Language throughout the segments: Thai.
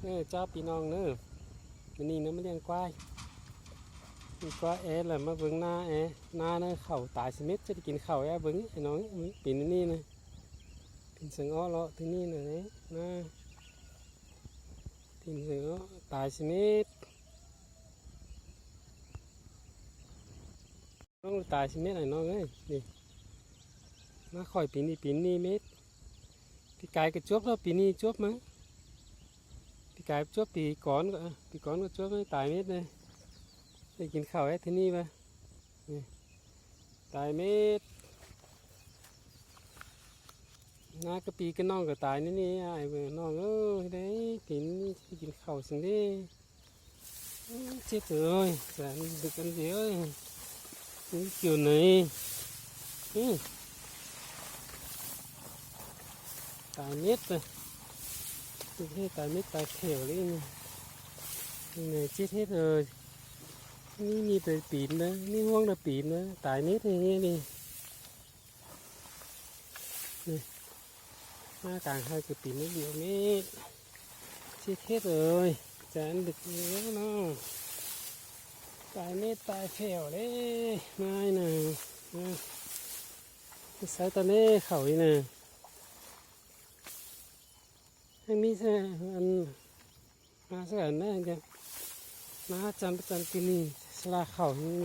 เจ้าพี่น้องเนอะวันนี้เนอะมาเลี้ยงควายมีควายแหละมาเบิ้งหน้าหน้าเนอะเข่าตายสมิธจะได้กินเข่าเบิ้งไอ้น้องปีนนี่นะปีนเสืออ้อเลาะที่นี่นะเนี่ยนะปีนเสืออ้อตายสมิธน้องตายสมิธไอ้น้องเอ้ยนี่มาคอยปีนนี่เม็ดพี่ไก่ก็จบแล้วปีนี่จบมั้งพี่ไก่จบปีก่อนก็จบไม่ตายเม็ดเลยได้กินข้าวที่นี่ปะตายเม็ดน้ากระปีก็น้องก็ตายนี่ไอ้เบื่อน้องได้ปีนนี่กินข้าวสิ่งนี้เจ็บเลยแต่ดึกกันเดียวนี่เกี่ยวไหนตายเม็ดเลยให้ตายเม็ดตายเขียวเลยนี่chết hết rồiนี่แต่ปีนนะนี่ห่วงแต่ปีนนะตายเม็ดอย่างเงี้ยนี่หน้ากลางให้คือปีนไม่เดียวเม็ดchết hết rồi chán được nhiều nóตายเม็ดตายเขียวเลยไม่น่ะใส่ตอนนี้เขาอีน่ะให้มีใช่อันมาสักอันนะจ๊ะมาจำกินนี่สลาเข่านี่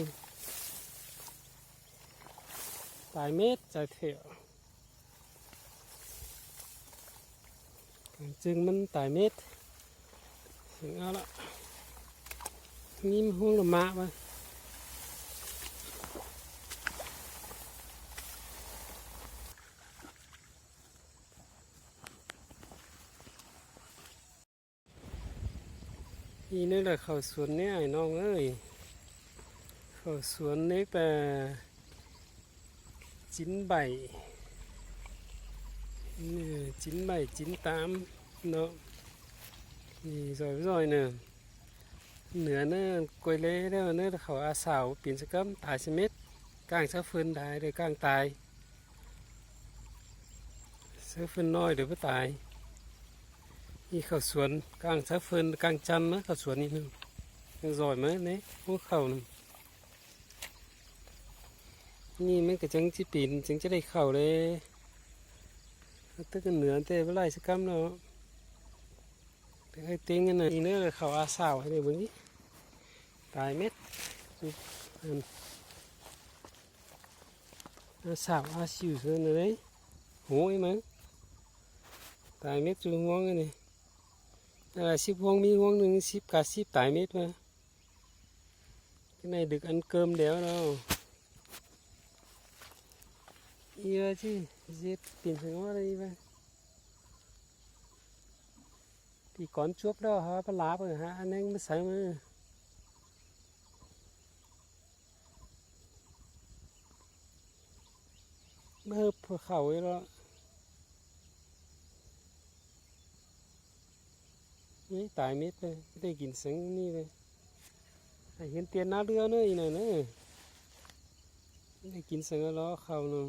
ตายเม็ดใจเถียวจึงมันตายเม็ดถึงเอาละนี่มันห่วงละมะมานี่นี่แหละเขาสวนเนี่ยไอ้น้องเอ้ยเขาสวนนี่แต่chín bảy chín bảy chín tám nó thì rồi nè nửa nó quay lê đó nóเขาอาสาวเปลี่ยนสกัมตายสิเม็ดกลางเสื้อฟืนได้เดี๋ยวกลางตายเสื้อฟืนน้อยเดี๋ยวไม่ตายนี่เขาสวนกลางเสื้อฟืนกลางจันนะเขาสวนนี่นึงrồi mới đấyพวกเขานี่มันก็จังจิปีนจังจะได้เข่าเลยตึกเหนือเตะเวลาสักคำเนาะแต่ให้ติ้งกันนะอีเนื้อเข่าอาสาวให้ได้บุญนี้ตายเม็ดอาสาวอาสิวเสือเลยโหยมั้งตายเม็ดจุงห่วงกันนี่อะไรสิบห่วงมีห่วงหนึ่งสิบกาสิบตายเม็ดมาcái này được ăn cơm đéo đâu iya chứ giết tìm xuống đây vậy thì con chuốc đó hả bà lá rồi hả anh em mới sáng mà mới hợp khẩu ấy đóนี่ตายเม็ดเลยได้กินสังนี่เลยเห็นเตียนน้าเรือเนอะอีน่ะเนอะได้กินสังล้อเขาเนาะ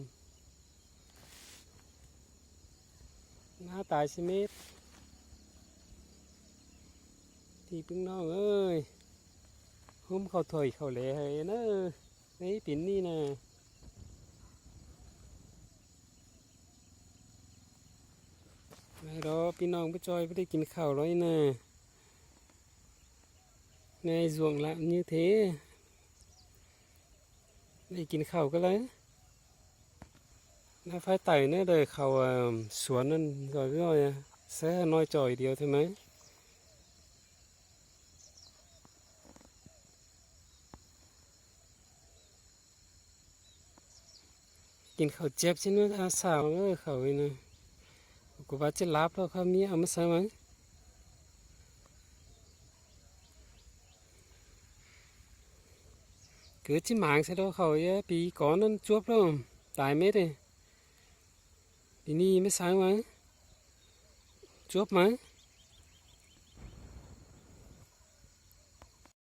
น้าตายสิเม็ดที่พึ่งน้องเอ้ยหุ้มเขาถอยเขาแหล่ให้เนอะนี่ปิ่นนี่นะไม่รอพี่น้องไปจอยไม่ได้กินข้าวร้อยนะในส่วงละnhư thếได้กินข้าวก็เลยน่าไฟไต่เนี่ยเลยเขาสวนนั่นrồi sẽ nói tròi điều thôi mấyกินข้าวเจ็บใช่ไหมอาสาวเขาเลยนะกูว่าจะรับแล้วเขามีเอามาใส่ไหมcứ chỉ mạng sẽ đâu khỏi bị có nó chuốc đâu tải mết đi đi mới sáng mà chuốc mà